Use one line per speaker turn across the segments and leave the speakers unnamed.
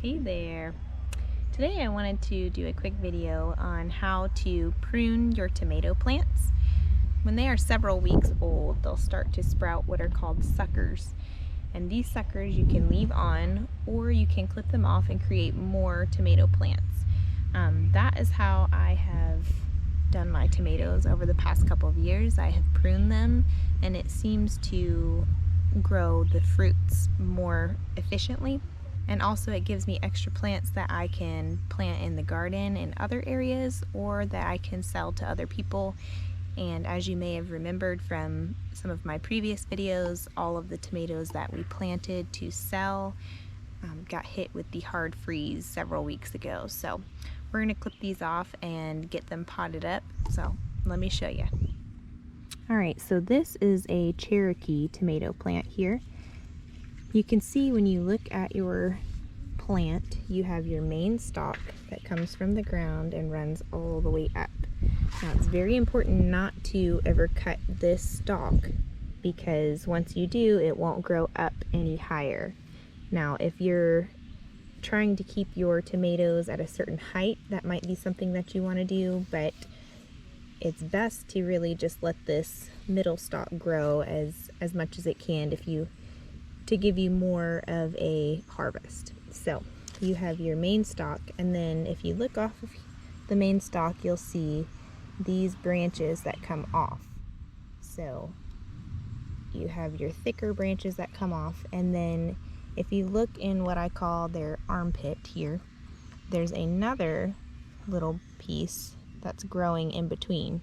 Hey there! Today I wanted to do a quick video on how to prune your tomato plants. When they are several weeks old, they'll start to sprout what are called suckers. And these suckers you can leave on, or you can clip them off and create more tomato plants. That is how I have done my tomatoes over the past couple of years. I have pruned them, and it seems to grow the fruits more efficiently. And also it gives me extra plants that I can plant in the garden in other areas, or that I can sell to other people. And as you may have remembered from some of my previous videos, all of the tomatoes that we planted to sell got hit with the hard freeze several weeks ago. So we're going to clip these off and get them potted up. So let me show you. Alright, so this is a Cherokee tomato plant here. You can see when you look at your plant, you have your main stalk that comes from the ground and runs all the way up. Now it's very important not to ever cut this stalk, because once you do, it won't grow up any higher. Now if you're trying to keep your tomatoes at a certain height, that might be something that you want to do, but it's best to really just let this middle stalk grow as much as it can to give you more of a harvest. So you have your main stalk, and then if you look off of the main stalk, you'll see these branches that come off. So you have your thicker branches that come off, and then if you look in what I call their armpit here, there's another little piece that's growing in between.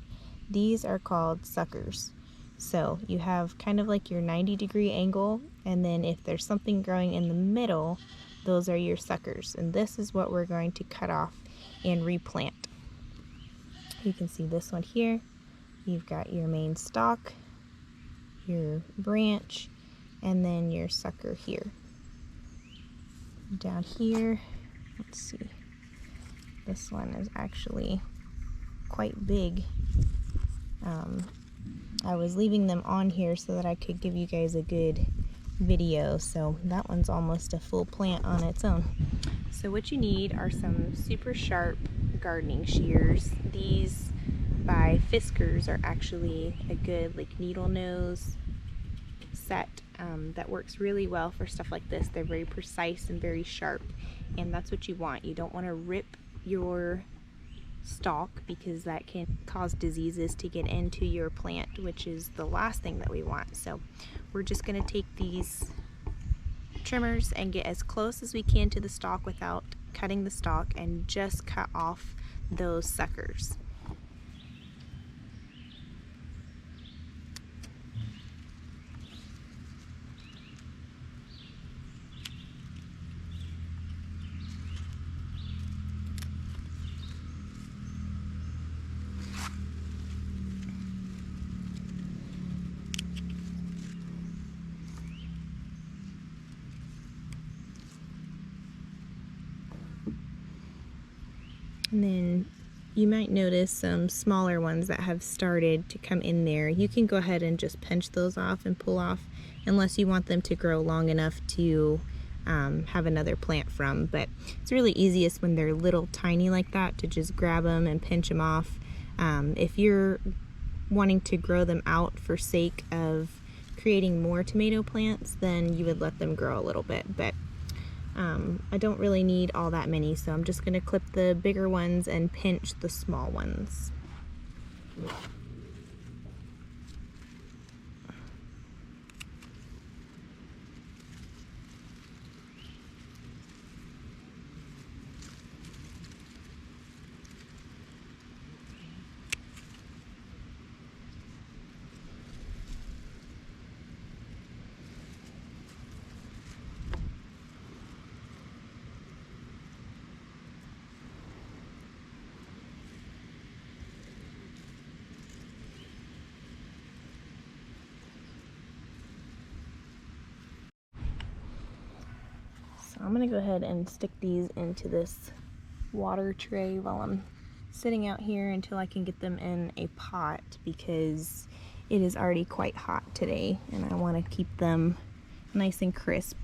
These are called suckers. So you have kind of like your 90-degree angle, and then if there's something growing in the middle, those are your suckers. And this is what we're going to cut off and replant. You can see this one here. You've got your main stalk, your branch, and then your sucker here. Down here, let's see, this one is actually quite big. I was leaving them on here so that I could give you guys a good video, so that one's almost a full plant on its own. So what you need are some super sharp gardening shears. These by Fiskars are actually a good needle nose set that works really well for stuff like this. They're very precise and very sharp, and that's what you want. You don't want to rip your stalk, because that can cause diseases to get into your plant, which is the last thing that we want. So we're just going to take these trimmers and get as close as we can to the stalk without cutting the stalk, and just cut off those suckers. And then you might notice some smaller ones that have started to come in there. You can go ahead and just pinch those off and pull off, unless you want them to grow long enough to have another plant from. But it's really easiest when they're little tiny like that to just grab them and pinch them off. If you're wanting to grow them out for sake of creating more tomato plants, then you would let them grow a little bit. But I don't really need all that many, so I'm just going to clip the bigger ones and pinch the small ones. So I'm going to go ahead and stick these into this water tray while I'm sitting out here until I can get them in a pot, because it is already quite hot today and I want to keep them nice and crisp.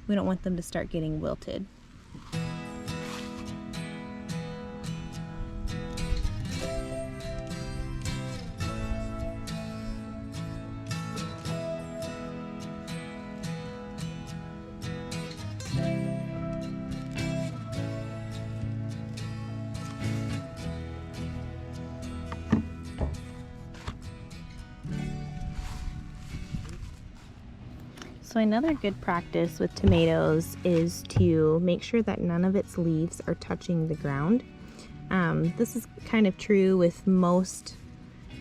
We don't want them to start getting wilted. So another good practice with tomatoes is to make sure that none of its leaves are touching the ground. This is kind of true with most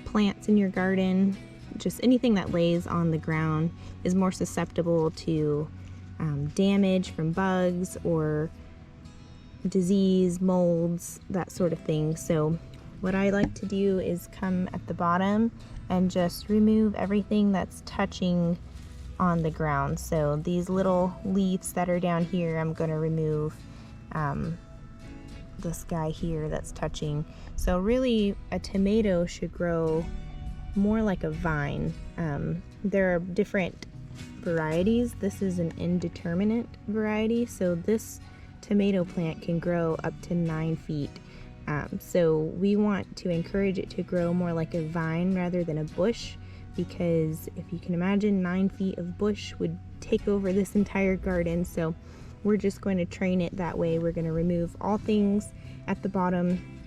plants in your garden. Just anything that lays on the ground is more susceptible to damage from bugs or disease, molds, that sort of thing. So what I like to do is come at the bottom and just remove everything that's touching on the ground. So these little leaves that are down here, I'm going to remove this guy here that's touching. So really a tomato should grow more like a vine. There are different varieties. This is an indeterminate variety, so this tomato plant can grow up to 9 feet. So we want to encourage it to grow more like a vine rather than a bush, because if you can imagine, 9 feet of bush would take over this entire garden. So we're just going to train it that way. We're going to remove all things at the bottom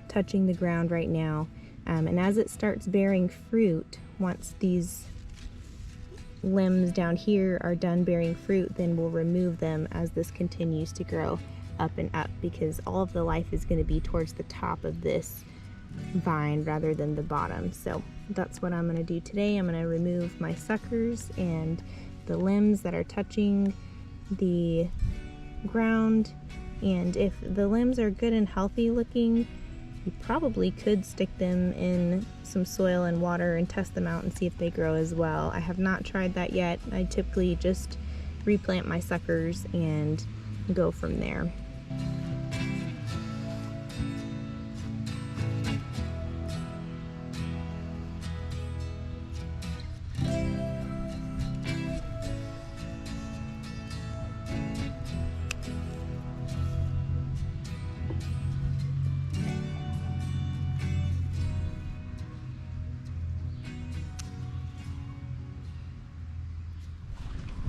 touching the ground right now. And as it starts bearing fruit, once these limbs down here are done bearing fruit, then we'll remove them as this continues to grow up and up, because all of the life is going to be towards the top of this vine rather than the bottom. So that's what I'm going to do today. I'm going to remove my suckers and the limbs that are touching the ground. And if the limbs are good and healthy looking, you probably could stick them in some soil and water and test them out and see if they grow as well. I have not tried that yet. I typically just replant my suckers and go from there.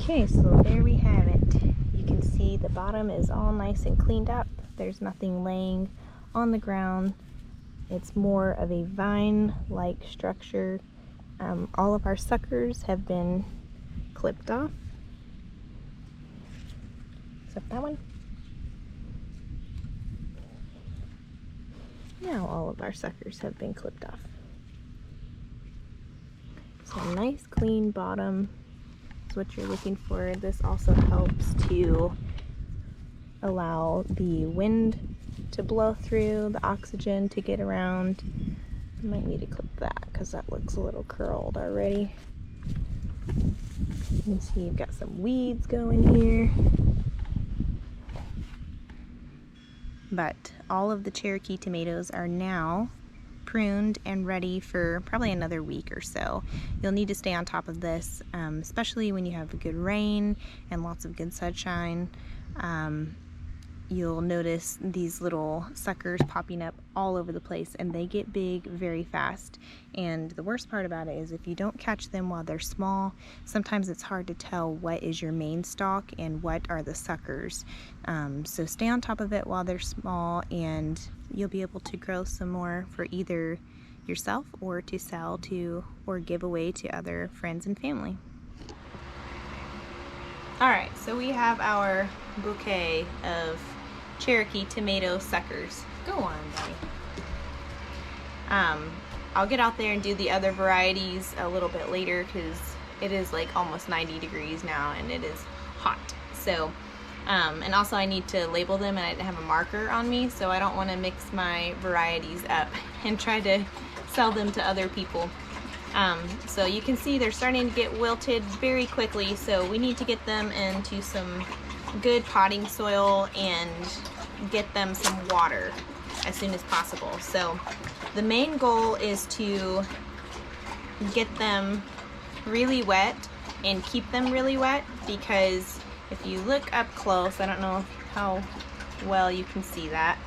Okay, so there we have it. You can see the bottom is all nice and cleaned up. There's nothing laying on the ground. It's more of a vine-like structure. All of our suckers have been clipped off, except that one. Now all of our suckers have been clipped off. So a nice clean bottom. What you're looking for. This also helps to allow the wind to blow through, the oxygen to get around. I might need to clip that because that looks a little curled already. You can see you've got some weeds going here. But all of the Cherokee tomatoes are now pruned and ready for probably another week or so. You'll need to stay on top of this, especially when you have good rain and lots of good sunshine. You'll notice these little suckers popping up all over the place, and they get big very fast. And the worst part about it is if you don't catch them while they're small, sometimes it's hard to tell what is your main stalk and what are the suckers. So stay on top of it while they're small, and you'll be able to grow some more for either yourself or to sell to or give away to other friends and family. Alright, so we have our bouquet of Cherokee tomato suckers. Go on, buddy. I'll get out there and do the other varieties a little bit later because it is like almost 90 degrees now and it is hot. So, and also I need to label them, and I didn't have a marker on me, so I don't want to mix my varieties up and try to sell them to other people. So you can see they're starting to get wilted very quickly, so we need to get them into some good potting soil and get them some water as soon as possible. So the main goal is to get them really wet and keep them really wet, because if you look up close, I don't know how well you can see that,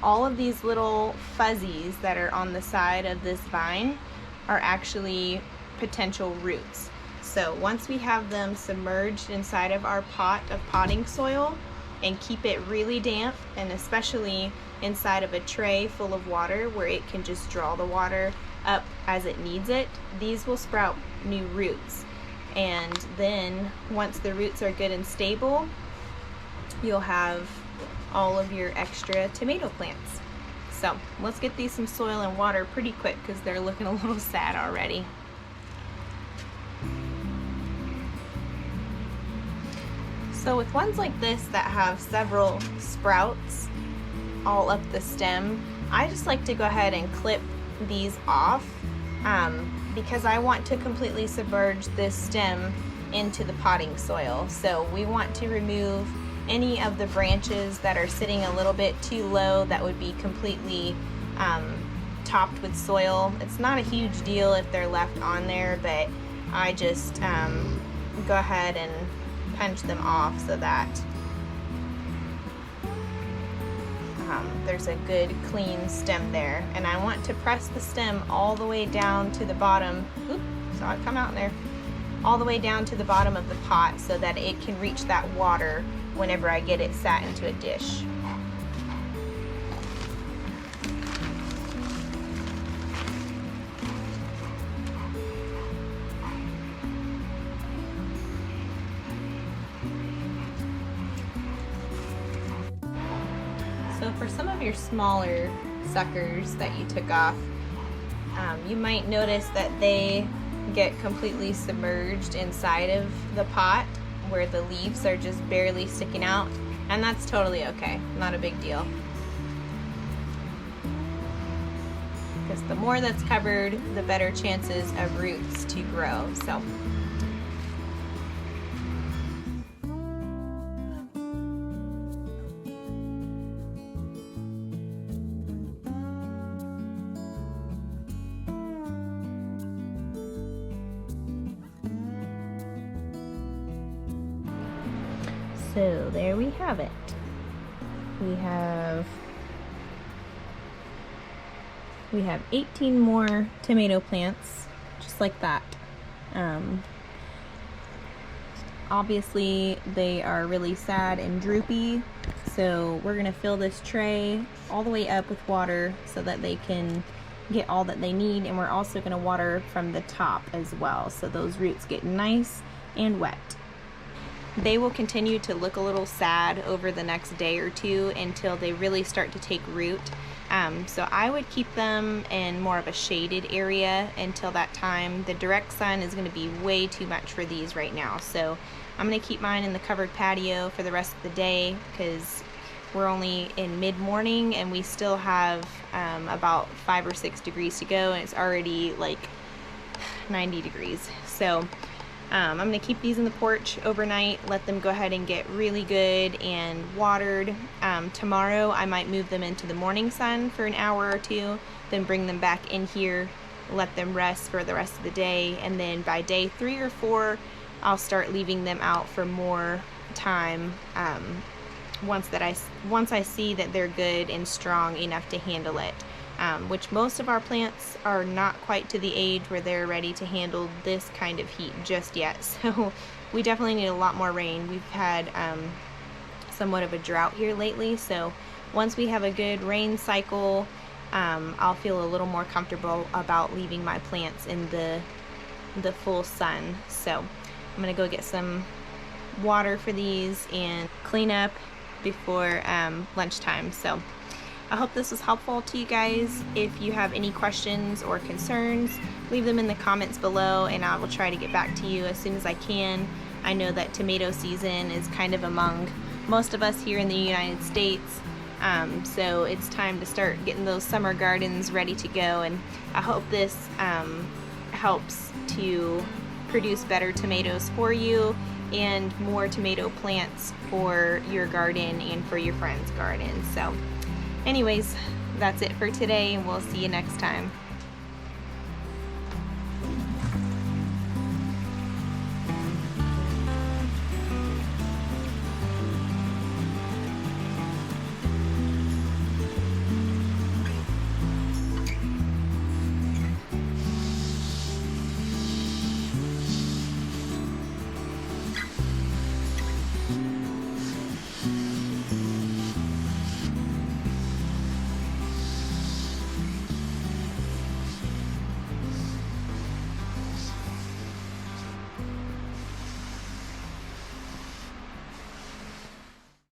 all of these little fuzzies that are on the side of this vine are actually potential roots. So once we have them submerged inside of our pot of potting soil and keep it really damp, and especially inside of a tray full of water where it can just draw the water, up as it needs it, these will sprout new roots. And then once the roots are good and stable, you'll have all of your extra tomato plants. So let's get these some soil and water pretty quick because they're looking a little sad already. So with ones like this that have several sprouts all up the stem, I just like to go ahead and clip these off because I want to completely submerge this stem into the potting soil. So we want to remove any of the branches that are sitting a little bit too low that would be completely topped with soil. It's not a huge deal if they're left on there, but I just go ahead and punch them off so that there's a good clean stem there. And I want to press the stem all the way down to the bottom. Oop, saw it come out in there. All the way down to the bottom of the pot so that it can reach that water whenever I get it sat into a dish. So for some of your smaller suckers that you took off, you might notice that they get completely submerged inside of the pot where the leaves are just barely sticking out, and that's totally okay, not a big deal. Because the more that's covered, the better chances of roots to grow. So there we have it. We have 18 more tomato plants, just like that. Obviously they are really sad and droopy, so we're gonna fill this tray all the way up with water so that they can get all that they need, and we're also gonna water from the top as well so those roots get nice and wet. They will continue to look a little sad over the next day or two until they really start to take root. So I would keep them in more of a shaded area until that time. The direct sun is going to be way too much for these right now. So I'm going to keep mine in the covered patio for the rest of the day because we're only in mid-morning and we still have about 5 or 6 degrees to go, and it's already like 90 degrees. So I'm going to keep these in the porch overnight, let them go ahead and get really good and watered. Tomorrow I might move them into the morning sun for an hour or two, then bring them back in here, let them rest for the rest of the day, and then by day 3 or 4 I'll start leaving them out for more time once I see that they're good and strong enough to handle it. Which most of our plants are not quite to the age where they're ready to handle this kind of heat just yet. So we definitely need a lot more rain. We've had somewhat of a drought here lately, so once we have a good rain cycle, I'll feel a little more comfortable about leaving my plants in the full sun. So I'm gonna go get some water for these and clean up before lunchtime. So I hope this was helpful to you guys. If you have any questions or concerns, leave them in the comments below and I will try to get back to you as soon as I can. I know that tomato season is kind of among most of us here in the United States, so it's time to start getting those summer gardens ready to go, and I hope this helps to produce better tomatoes for you and more tomato plants for your garden and for your friends' garden. So anyways, that's it for today, and we'll see you next time.